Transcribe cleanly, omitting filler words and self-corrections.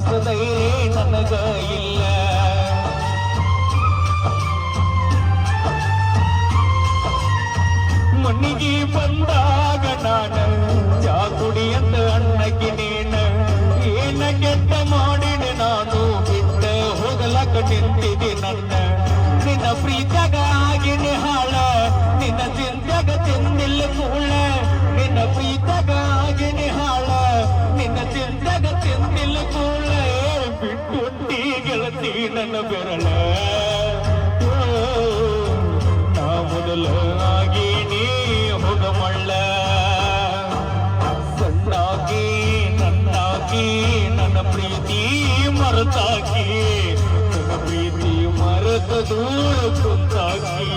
ಅಷ್ಟು ಧೈರ್ಯ ನನಗ ಇಲ್ಲ. ಮಣ್ಣಿಗೆ ಬಂದಾಗ ನಾನು ಚಾ ಕುಡಿ ಅಂತ ಅಣ್ಣಕ್ಕೆ ನೀನ ಏನ ಕೆಟ್ಟ ಮಾಡಿದೆ ನಾನು ಬಿಟ್ಟ ಹೋಗಲಕ್ಕ ನಿಂತಿದೆ ನನ್ನ. ನಿನ್ನ ಪ್ರೀತ್ಯಾಗ ಆಗಿನ ಹಾಳ ನಿನ್ನ ಚಿಂತ್ಯಾಗ ತಿಂದಿಲ್ಲ ಕೂಳ. ನಿನ್ನ ಪ್ರೀತ್ಯಾಗ ಆಗಿನ ಹಾಳ ನಿನ್ನ ಚಿಂತ್ಯಾಗ ತಿಂದಿಲ್ಲ ಕೂಳ. ಬಿಟ್ಟುಂಟಿ ಗೆಳತಿ ನನ್ನ ಬೆರಳ ನಾ ಮೊದಲ ಆಗೀನಿ ಹೋಗಮಳ್ಳ. ಸಣ್ಣಾಗಿ ನನ್ನಾಗಿ ನನ್ನ ಪ್ರೀತಿ ಮರೆತಾಕಿ ನನ್ನ ಪ್ರೀತಿ ಮರೆತ ದೂರ ಕುಂತಾಕಿ.